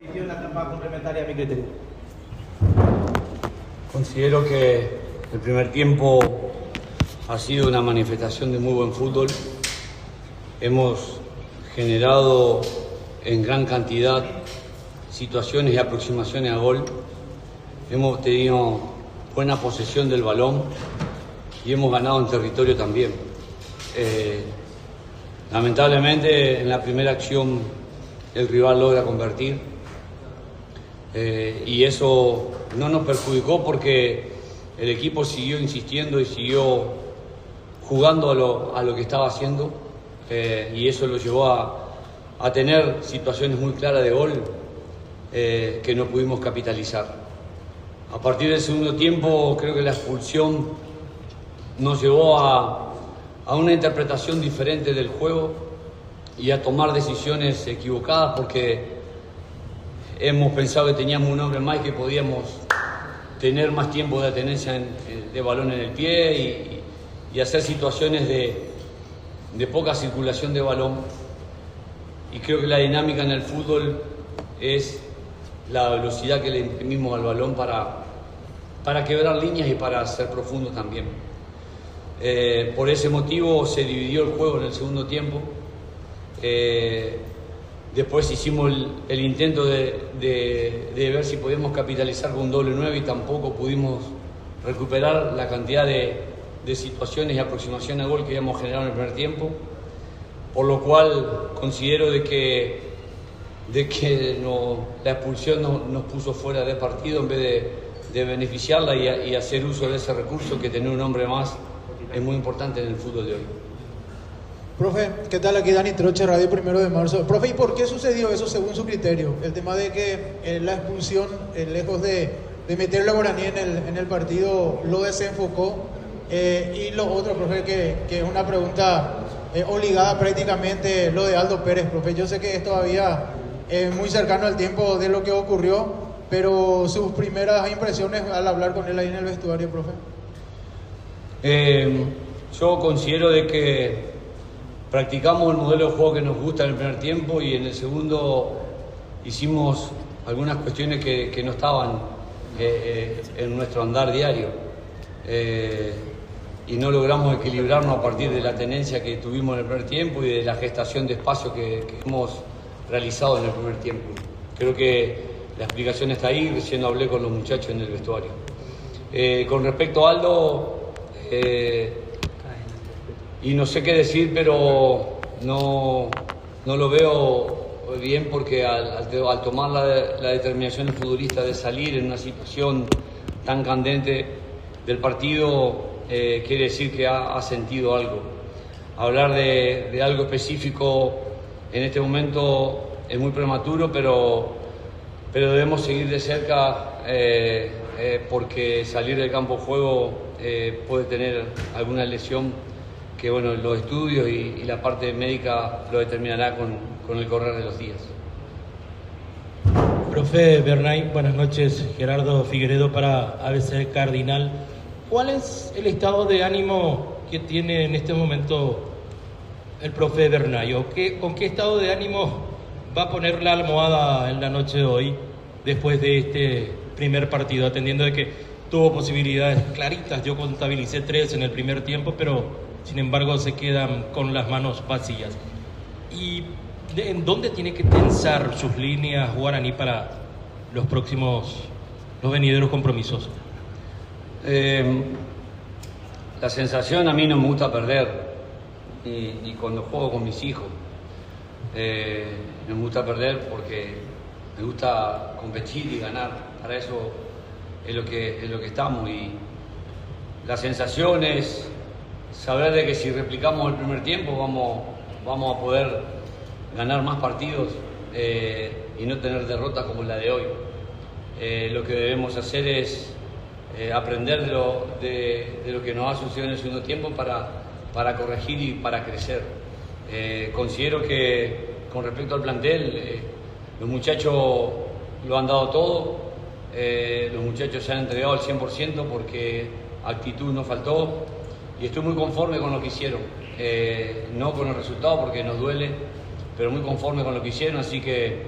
Una etapa complementaria a mi criterio. Considero que el primer tiempo ha sido una manifestación de muy buen fútbol. Hemos generado en gran cantidad situaciones y aproximaciones a gol. Hemos tenido buena posesión del balón y hemos ganado en territorio también. Lamentablemente en la primera acción el rival logra convertir. Y eso no nos perjudicó porque el equipo siguió insistiendo y siguió jugando a lo que estaba haciendo, y eso lo llevó a tener situaciones muy claras de gol que no pudimos capitalizar. A partir del segundo tiempo creo que la expulsión nos llevó a una interpretación diferente del juego y a tomar decisiones equivocadas porque hemos pensado que teníamos un hombre más y que podíamos tener más tiempo de tenencia de balón en el pie y hacer situaciones de poca circulación de balón. Y creo que la dinámica en el fútbol es la velocidad que le imprimimos al balón para quebrar líneas y para ser profundo también. Por ese motivo se dividió el juego en el segundo tiempo. Después hicimos el intento de ver si podíamos capitalizar con un doble 9 y tampoco pudimos recuperar la cantidad de situaciones y aproximación a gol que habíamos generado en el primer tiempo, por lo cual considero de que la expulsión nos puso fuera de partido en vez de beneficiarla y hacer uso de ese recurso, que tener un hombre más es muy importante en el fútbol de hoy. Profe, ¿qué tal? Aquí Dani Troche, Radio 1 de Marzo. Profe, ¿y por qué sucedió eso según su criterio? El tema de que la expulsión, lejos de meter a Guaraní en el partido, lo desenfocó. Y lo otro, profe, que es una pregunta obligada prácticamente, lo de Aldo Pérez, profe. Yo sé que es todavía muy cercano al tiempo de lo que ocurrió, pero sus primeras impresiones al hablar con él ahí en el vestuario, profe. Yo considero de que practicamos el modelo de juego que nos gusta en el primer tiempo y en el segundo hicimos algunas cuestiones que no estaban en nuestro andar diario, y no logramos equilibrarnos a partir de la tenencia que tuvimos en el primer tiempo y de la gestación de espacio que hemos realizado en el primer tiempo. Creo que la explicación está ahí, recién hablé con los muchachos en el vestuario. Con respecto a Aldo, y no sé qué decir, pero no lo veo bien porque al tomar la determinación del futbolista de salir en una situación tan candente del partido, quiere decir que ha sentido algo. Hablar de algo específico en este momento es muy prematuro, pero debemos seguir de cerca porque salir del campo de juego puede tener alguna lesión que bueno, los estudios y la parte médica lo determinará con el correr de los días. Profe Bernay, buenas noches. Gerardo Figueredo para ABC Cardinal. ¿Cuál es el estado de ánimo que tiene en este momento el profe Bernay? ¿Con qué estado de ánimo va a poner la almohada en la noche de hoy después de este primer partido, atendiendo de que tuvo posibilidades claritas? Yo contabilicé 3 en el primer tiempo, pero sin embargo se quedan con las manos vacías. ¿Y en dónde tiene que tensar sus líneas Guaraní para los venideros compromisos? La sensación, a mí no me gusta perder, ni cuando juego con mis hijos. No me gusta perder porque me gusta competir y ganar. Para eso es lo que estamos. Y la sensación es saber de que si replicamos el primer tiempo vamos a poder ganar más partidos y no tener derrotas como la de hoy. Lo que debemos hacer es aprender de lo que nos ha sucedido en el segundo tiempo para corregir y para crecer. Considero que con respecto al plantel, los muchachos lo han dado todo, los muchachos se han entregado al 100% porque actitud no faltó. Y estoy muy conforme con lo que hicieron, no con el resultado porque nos duele, pero muy conforme con lo que hicieron, así que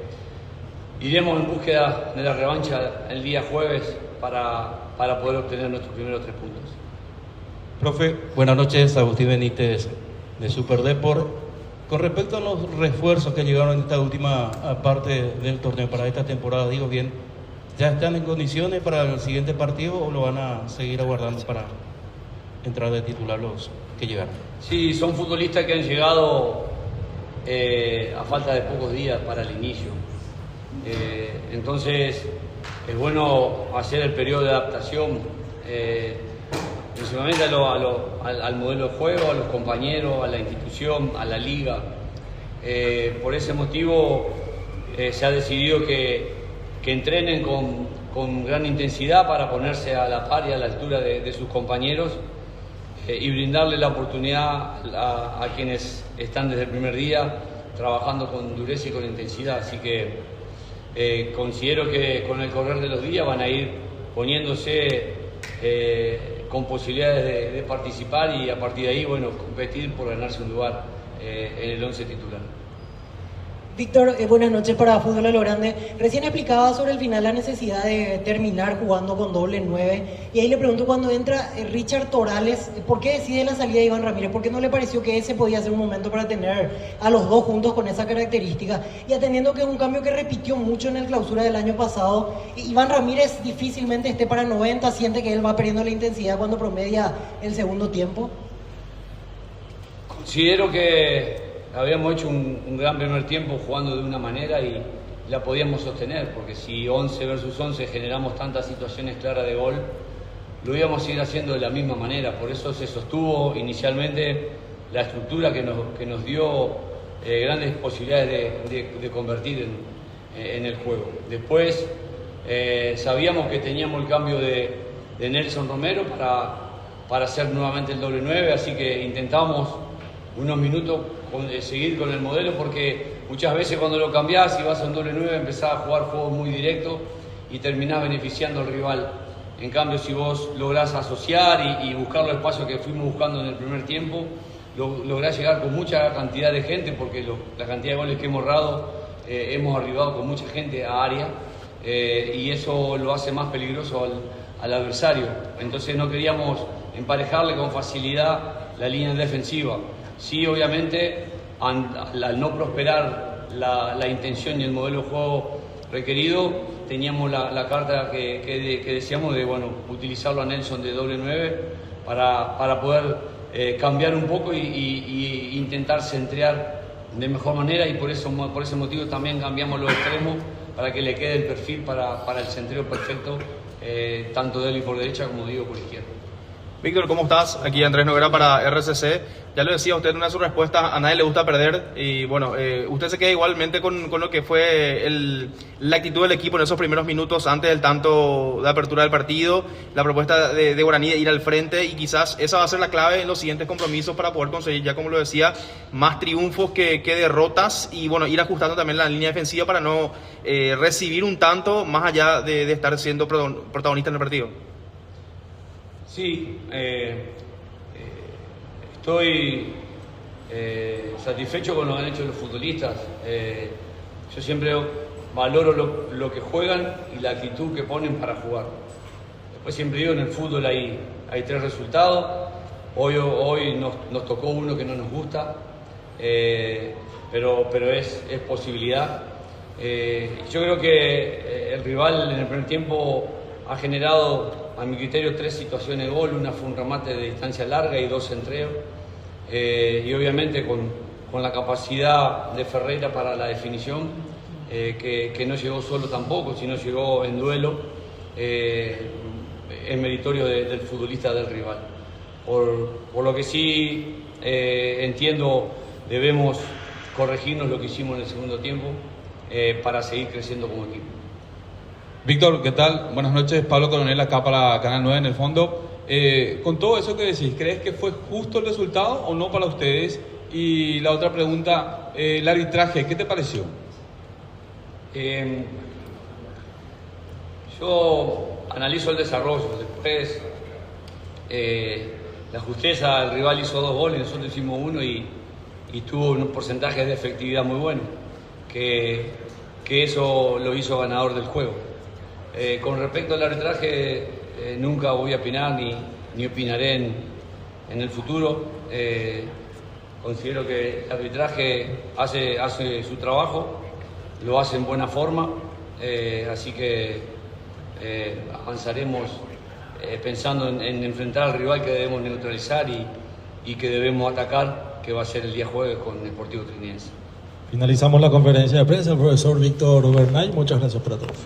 iremos en búsqueda de la revancha el día jueves para poder obtener nuestros primeros 3 puntos. Profe, buenas noches, Agustín Benítez de Superdeport. Con respecto a los refuerzos que llegaron en esta última parte del torneo para esta temporada, digo bien, ¿ya están en condiciones para el siguiente partido o lo van a seguir aguardando para entrar de titular los que llegaron? Sí, son futbolistas que han llegado a falta de pocos días para el inicio. Entonces es bueno hacer el periodo de adaptación, principalmente al modelo de juego, a los compañeros, a la institución, a la liga. Por ese motivo se ha decidido que entrenen con gran intensidad para ponerse a la par y a la altura de sus compañeros y brindarle la oportunidad a quienes están desde el primer día trabajando con dureza y con intensidad. Así que considero que con el correr de los días van a ir poniéndose con posibilidades de participar y a partir de ahí, bueno, competir por ganarse un lugar en el 11 titular. Víctor, buenas noches para Fútbol a lo Grande. Recién explicaba sobre el final la necesidad de terminar jugando con doble 9. Y ahí le pregunto, cuando entra Richard Torales, ¿por qué decide la salida de Iván Ramírez? ¿Por qué no le pareció que ese podía ser un momento para tener a los dos juntos con esa característica? Y atendiendo que es un cambio que repitió mucho en el clausura del año pasado, Iván Ramírez difícilmente esté para 90, siente que él va perdiendo la intensidad cuando promedia el segundo tiempo. Considero que habíamos hecho un gran primer tiempo jugando de una manera y la podíamos sostener, porque si 11 versus 11 generamos tantas situaciones claras de gol, lo íbamos a ir haciendo de la misma manera. Por eso se sostuvo inicialmente la estructura que nos dio grandes posibilidades de convertir en el juego. Después sabíamos que teníamos el cambio de Nelson Romero para hacer nuevamente el doble 9, así que intentamos unos minutos seguir con el modelo, porque muchas veces cuando lo cambiás y vas a un doble 9 empezás a jugar juegos muy directos y terminás beneficiando al rival. En cambio, si vos lográs asociar y buscar los espacios que fuimos buscando en el primer tiempo, lográs llegar con mucha cantidad de gente, porque la cantidad de goles que hemos errado, hemos arribado con mucha gente a área, y eso lo hace más peligroso al adversario. Entonces no queríamos emparejarle con facilidad la línea defensiva. Sí, obviamente, al no prosperar la intención y el modelo de juego requerido, teníamos la carta que decíamos de, bueno, utilizarlo a Nelson de doble 9 para poder cambiar un poco y intentar centrear de mejor manera, y por ese motivo también cambiamos los extremos para que le quede el perfil para el centreo perfecto, tanto de él por derecha como Diego por izquierda. Víctor, ¿cómo estás? Aquí Andrés Noguera para RCC. Ya lo decía usted en una de sus respuestas, a nadie le gusta perder, y bueno, usted se queda igualmente con lo que fue la actitud del equipo en esos primeros minutos antes del tanto de apertura del partido, la propuesta de Guaraní de ir al frente, y quizás esa va a ser la clave en los siguientes compromisos para poder conseguir, ya como lo decía, más triunfos que derrotas, y bueno, ir ajustando también la línea defensiva para no recibir un tanto más allá de estar siendo protagonista en el partido. Sí, estoy satisfecho con lo que han hecho los futbolistas. Yo siempre valoro lo que juegan y la actitud que ponen para jugar. Después siempre digo, en el fútbol hay 3 resultados. Hoy nos tocó uno que no nos gusta, pero es posibilidad. Yo creo que el rival en el primer tiempo ha generado, a mi criterio, 3 situaciones de gol. Una fue un remate de distancia larga y 2 centreos. Y obviamente con la capacidad de Ferreira para la definición, que no llegó solo tampoco, sino llegó en duelo, es meritorio del futbolista del rival. Por lo que sí entiendo, debemos corregirnos lo que hicimos en el segundo tiempo para seguir creciendo como equipo. Víctor, ¿qué tal? Buenas noches, Pablo Coronel acá para Canal 9 en el fondo. Con todo eso que decís, ¿crees que fue justo el resultado o no para ustedes? Y la otra pregunta, el arbitraje, ¿qué te pareció? Yo analizo el desarrollo, después la justeza, el rival hizo 2 goles, nosotros hicimos 1 y tuvo unos porcentajes de efectividad muy buenos, que que eso lo hizo ganador del juego. Con respecto al arbitraje, nunca voy a opinar ni opinaré en el futuro. Considero que el arbitraje hace su trabajo, lo hace en buena forma, así que avanzaremos pensando en enfrentar al rival que debemos neutralizar y que debemos atacar, que va a ser el día jueves con Sportivo Trinidad. Finalizamos la conferencia de prensa. El profesor Víctor Bernay, muchas gracias para todos.